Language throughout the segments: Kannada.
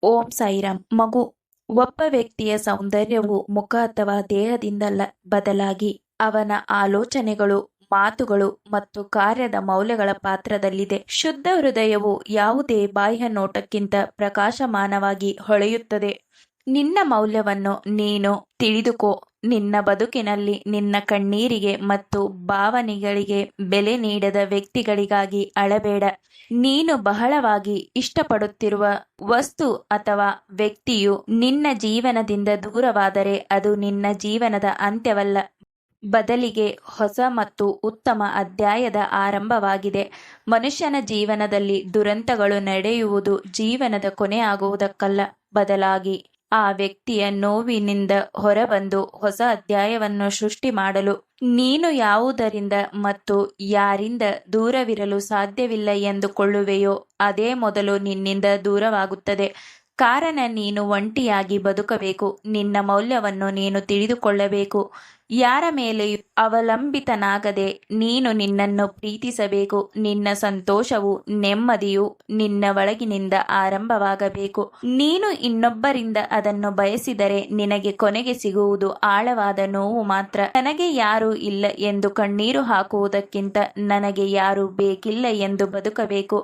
ಓಂ ಸಾಯಿರಾಮ್. ಮಗು ಒಬ್ಬ ವ್ಯಕ್ತಿಯ ಸೌಂದರ್ಯವು ಮುಖ ಅಥವಾ ದೇಹದಿಂದಲ್ಲ, ಬದಲಾಗಿ ಅವನ ಆಲೋಚನೆಗಳು, ಮಾತುಗಳು ಮತ್ತು ಕಾರ್ಯದ ಮೌಲ್ಯಗಳ ಪಾತ್ರದಲ್ಲಿದೆ. ಶುದ್ಧ ಹೃದಯವು ಯಾವುದೇ ಬಾಹ್ಯ ನೋಟಕ್ಕಿಂತ ಪ್ರಕಾಶಮಾನವಾಗಿ ಹೊಳೆಯುತ್ತದೆ. ನಿನ್ನ ಮೌಲ್ಯವನ್ನು ನೀನು ತಿಳಿದುಕೋ. ನಿನ್ನ ಬದುಕಿನಲ್ಲಿ ನಿನ್ನ ಕಣ್ಣೀರಿಗೆ ಮತ್ತು ಭಾವನೆಗಳಿಗೆ ಬೆಲೆ ನೀಡದ ವ್ಯಕ್ತಿಗಳಿಗಾಗಿ ಅಳಬೇಡ. ನೀನು ಬಹಳವಾಗಿ ಇಷ್ಟಪಡುತ್ತಿರುವ ವಸ್ತು ಅಥವಾ ವ್ಯಕ್ತಿಯು ನಿನ್ನ ಜೀವನದಿಂದ ದೂರವಾದರೆ ಅದು ನಿನ್ನ ಜೀವನದ ಅಂತ್ಯವಲ್ಲ, ಬದಲಿಗೆ ಹೊಸ ಮತ್ತು ಉತ್ತಮ ಅಧ್ಯಾಯದ ಆರಂಭವಾಗಿದೆ. ಮನುಷ್ಯನ ಜೀವನದಲ್ಲಿ ದುರಂತಗಳು ನಡೆಯುವುದು ಜೀವನದ ಕೊನೆಯಾಗುವುದಕ್ಕಲ್ಲ, ಬದಲಾಗಿ ಆ ವ್ಯಕ್ತಿಯ ನೋವಿನಿಂದ ಹೊರಬಂದು ಹೊಸ ಅಧ್ಯಾಯವನ್ನು ಸೃಷ್ಟಿ ಮಾಡಲು. ನೀನು ಯಾವುದರಿಂದ ಮತ್ತು ಯಾರಿಂದ ದೂರವಿರಲು ಸಾಧ್ಯವಿಲ್ಲ ಎಂದುಕೊಳ್ಳುವೆಯೋ ಅದೇ ಮೊದಲು ನಿನ್ನಿಂದ ದೂರವಾಗುತ್ತದೆ. ಕಾರಣ ನೀನು ಒಂಟಿಯಾಗಿ ಬದುಕಬೇಕು. ನಿನ್ನ ಮೌಲ್ಯವನ್ನು ನೀನು ತಿಳಿದುಕೊಳ್ಳಬೇಕು. ಯಾರ ಮೇಲೆಯೂ ಅವಲಂಬಿತನಾಗದೆ ನೀನು ನಿನ್ನನ್ನು ಪ್ರೀತಿಸಬೇಕು. ನಿನ್ನ ಸಂತೋಷವು, ನೆಮ್ಮದಿಯು ನಿನ್ನ ಒಳಗಿನಿಂದ ಆರಂಭವಾಗಬೇಕು. ನೀನು ಇನ್ನೊಬ್ಬರಿಂದ ಅದನ್ನು ಬಯಸಿದರೆ ನಿನಗೆ ಕೊನೆಗೆ ಸಿಗುವುದು ಆಳವಾದ ನೋವು ಮಾತ್ರ. ನನಗೆ ಯಾರೂ ಇಲ್ಲ ಎಂದು ಕಣ್ಣೀರು ಹಾಕುವುದಕ್ಕಿಂತ ನನಗೆ ಯಾರೂ ಬೇಕಿಲ್ಲ ಎಂದು ಬದುಕಬೇಕು.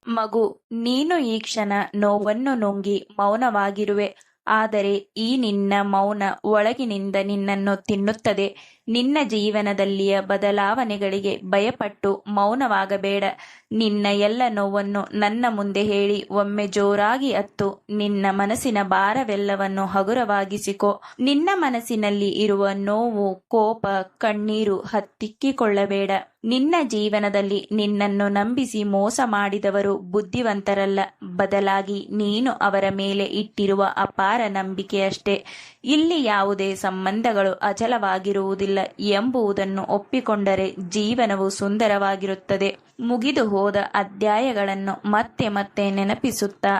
ಮಗು, ನೀನು ಈ ಕ್ಷಣ ನೋವನ್ನು ನುಂಗಿ ಮೌನವಾಗಿರುವೆ, ಆದರೆ ಈ ನಿನ್ನ ಮೌನ ಒಳಗಿನಿಂದ ನಿನ್ನನ್ನು ತಿನ್ನುತ್ತದೆ. ನಿನ್ನ ಜೀವನದಲ್ಲಿಯ ಬದಲಾವಣೆಗಳಿಗೆ ಭಯಪಟ್ಟು ಮೌನವಾಗಬೇಡ. ನಿನ್ನ ಎಲ್ಲ ನೋವನ್ನು ನನ್ನ ಮುಂದೆ ಹೇಳಿ ಒಮ್ಮೆ ಜೋರಾಗಿ ಅತ್ತು. ನಿನ್ನ ಮನಸ್ಸಿನ ಭಾರವೆಲ್ಲವನ್ನು ಹಗುರವಾಗಿಸಿಕೊ. ನಿನ್ನ ಮನಸ್ಸಿನಲ್ಲಿ ಇರುವ ನೋವು, ಕೋಪ, ಕಣ್ಣೀರು ಹತ್ತಿಕ್ಕಿಕೊಳ್ಳಬೇಡ. ನಿನ್ನ ಜೀವನದಲ್ಲಿ ನಿನ್ನನ್ನು ನಂಬಿಸಿ ಮೋಸ ಮಾಡಿದವರು ಬುದ್ಧಿವಂತರಲ್ಲ, ಬದಲಾಗಿ ನೀನು ಅವರ ಮೇಲೆ ಇಟ್ಟಿರುವ ಅಪಾರ ನಂಬಿಕೆಯಷ್ಟೇ. ಇಲ್ಲಿ ಯಾವುದೇ ಸಂಬಂಧಗಳು ಅಚಲವಾಗಿರುವುದಿಲ್ಲ ಎಂಬುದನ್ನು ಒಪ್ಪಿಕೊಂಡರೆ ಜೀವನವು ಸುಂದರವಾಗಿರುತ್ತದೆ. ಮುಗಿದು ಹೋದ ಅಧ್ಯಾಯಗಳನ್ನು ಮತ್ತೆ ಮತ್ತೆ ನೆನಪಿಸುತ್ತಾ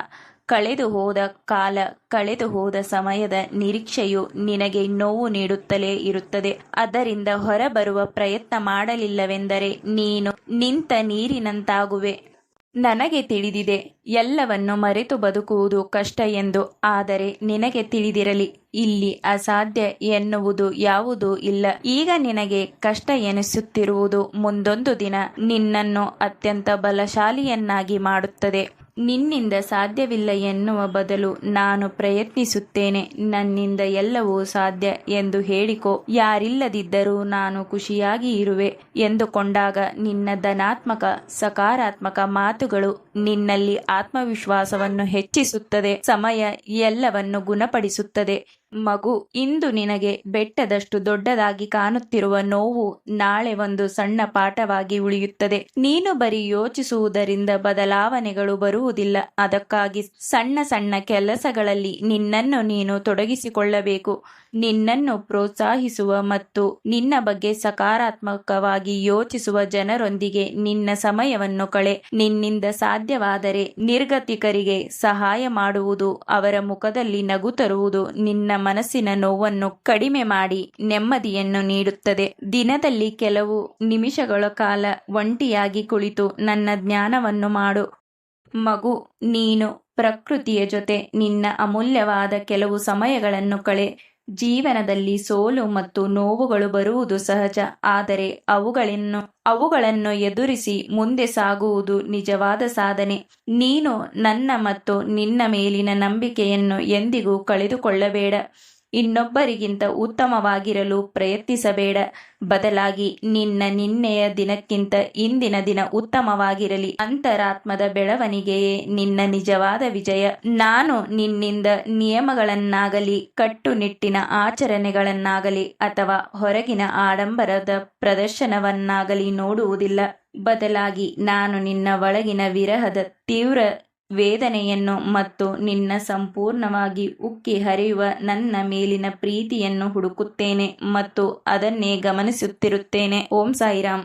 ಕಳೆದು ಹೋದ ಕಾಲ, ಕಳೆದು ಹೋದ ಸಮಯದ ನಿರೀಕ್ಷೆಯು ನಿನಗೆ ನೋವು ನೀಡುತ್ತಲೇ ಇರುತ್ತದೆ. ಅದರಿಂದ ಹೊರಬರುವ ಪ್ರಯತ್ನ ಮಾಡಲಿಲ್ಲವೆಂದರೆ ನೀನು ನಿಂತ ನೀರಿನಂತಾಗುವೆ. ನನಗೆ ತಿಳಿದಿದೆ, ಎಲ್ಲವನ್ನು ಮರೆತು ಬದುಕುವುದು ಕಷ್ಟ ಎಂದು. ಆದರೆ ನಿನಗೆ ತಿಳಿದಿರಲಿ, ಇಲ್ಲಿ ಅಸಾಧ್ಯ ಎನ್ನುವುದು ಯಾವುದೂ ಇಲ್ಲ. ಈಗ ನಿನಗೆ ಕಷ್ಟ ಎನಿಸುತ್ತಿರುವುದು ಮುಂದೊಂದು ದಿನ ನಿನ್ನನ್ನು ಅತ್ಯಂತ ಬಲಶಾಲಿಯನ್ನಾಗಿ ಮಾಡುತ್ತದೆ. ನಿನ್ನಿಂದ ಸಾಧ್ಯವಿಲ್ಲ ಎನ್ನುವ ಬದಲು ನಾನು ಪ್ರಯತ್ನಿಸುತ್ತೇನೆ, ನನ್ನಿಂದ ಎಲ್ಲವೂ ಸಾಧ್ಯ ಎಂದು ಹೇಳಿಕೊ. ಯಾರಿಲ್ಲದಿದ್ದರೂ ನಾನು ಖುಷಿಯಾಗಿ ಇರುವೆ ಎಂದುಕೊಂಡಾಗ ನಿನ್ನ ಧನಾತ್ಮಕ, ಸಕಾರಾತ್ಮಕ ಮಾತುಗಳು ನಿನ್ನಲ್ಲಿ ಆತ್ಮವಿಶ್ವಾಸವನ್ನು ಹೆಚ್ಚಿಸುತ್ತದೆ. ಸಮಯ ಎಲ್ಲವನ್ನು ಗುಣಪಡಿಸುತ್ತದೆ. ಮಗು, ಇಂದು ನಿನಗೆ ಬೆಟ್ಟದಷ್ಟು ದೊಡ್ಡದಾಗಿ ಕಾಣುತ್ತಿರುವ ನೋವು ನಾಳೆ ಒಂದು ಸಣ್ಣ ಪಾಠವಾಗಿ ಉಳಿಯುತ್ತದೆ. ನೀನು ಬರೀ ಯೋಚಿಸುವುದರಿಂದ ಬದಲಾವಣೆಗಳು ಬರುವುದಿಲ್ಲ. ಅದಕ್ಕಾಗಿ ಸಣ್ಣ ಸಣ್ಣ ಕೆಲಸಗಳಲ್ಲಿ ನಿನ್ನನ್ನು ನೀನು ತೊಡಗಿಸಿಕೊಳ್ಳಬೇಕು. ನಿನ್ನನ್ನು ಪ್ರೋತ್ಸಾಹಿಸುವ ಮತ್ತು ನಿನ್ನ ಬಗ್ಗೆ ಸಕಾರಾತ್ಮಕವಾಗಿ ಯೋಚಿಸುವ ಜನರೊಂದಿಗೆ ನಿನ್ನ ಸಮಯವನ್ನು ಕಳೆ. ನಿನ್ನಿಂದ ಸಾಧ್ಯವಾದರೆ ನಿರ್ಗತಿಕರಿಗೆ ಸಹಾಯ ಮಾಡುವುದು, ಅವರ ಮುಖದಲ್ಲಿ ನಗು ತರುವುದು ನಿನ್ನ ಮನಸ್ಸಿನ ನೋವನ್ನು ಕಡಿಮೆ ಮಾಡಿ ನೆಮ್ಮದಿಯನ್ನು ನೀಡುತ್ತದೆ. ದಿನದಲ್ಲಿ ಕೆಲವು ನಿಮಿಷಗಳ ಕಾಲ ಒಂಟಿಯಾಗಿ ಕುಳಿತು ನನ್ನ ಧ್ಯಾನವನ್ನು ಮಾಡು. ಮಗು, ನೀನು ಪ್ರಕೃತಿಯ ಜೊತೆ ನಿನ್ನ ಅಮೂಲ್ಯವಾದ ಕೆಲವು ಸಮಯಗಳನ್ನು ಕಳೆ. ಜೀವನದಲ್ಲಿ ಸೋಲು ಮತ್ತು ನೋವುಗಳು ಬರುವುದು ಸಹಜ, ಆದರೆ ಅವುಗಳನ್ನು ಎದುರಿಸಿ ಮುಂದೆ ಸಾಗುವುದು ನಿಜವಾದ ಸಾಧನೆ. ನೀನು ನನ್ನ ಮತ್ತು ನಿನ್ನ ಮೇಲಿನ ನಂಬಿಕೆಯನ್ನು ಎಂದಿಗೂ ಕಳೆದುಕೊಳ್ಳಬೇಡ. ಇನ್ನೊಬ್ಬರಿಗಿಂತ ಉತ್ತಮವಾಗಿರಲು ಪ್ರಯತ್ನಿಸಬೇಡ, ಬದಲಾಗಿ ನಿನ್ನೆಯ ದಿನಕ್ಕಿಂತ ಇಂದಿನ ದಿನ ಉತ್ತಮವಾಗಿರಲಿ. ಅಂತರಾತ್ಮದ ಬೆಳವಣಿಗೆಯೇ ನಿನ್ನ ನಿಜವಾದ ವಿಜಯ. ನಾನು ನಿನ್ನಿಂದ ನಿಯಮಗಳನ್ನಾಗಲಿ, ಕಟ್ಟುನಿಟ್ಟಿನ ಆಚರಣೆಗಳನ್ನಾಗಲಿ ಅಥವಾ ಹೊರಗಿನ ಆಡಂಬರದ ಪ್ರದರ್ಶನವನ್ನಾಗಲಿ ನೋಡುವುದಿಲ್ಲ. ಬದಲಾಗಿ ನಾನು ನಿನ್ನ ಒಳಗಿನ ವಿರಹದ ತೀವ್ರ ವೇದನೆಯನ್ನು ಮತ್ತು ನಿನ್ನ ಸಂಪೂರ್ಣವಾಗಿ ಉಕ್ಕಿ ಹರಿಯುವ ನನ್ನ ಮೇಲಿನ ಪ್ರೀತಿಯನ್ನು ಹುಡುಕುತ್ತೇನೆ ಮತ್ತು ಅದನ್ನೇ ಗಮನಿಸುತ್ತಿರುತ್ತೇನೆ. ಓಂ ಸಾಯಿರಾಮ್.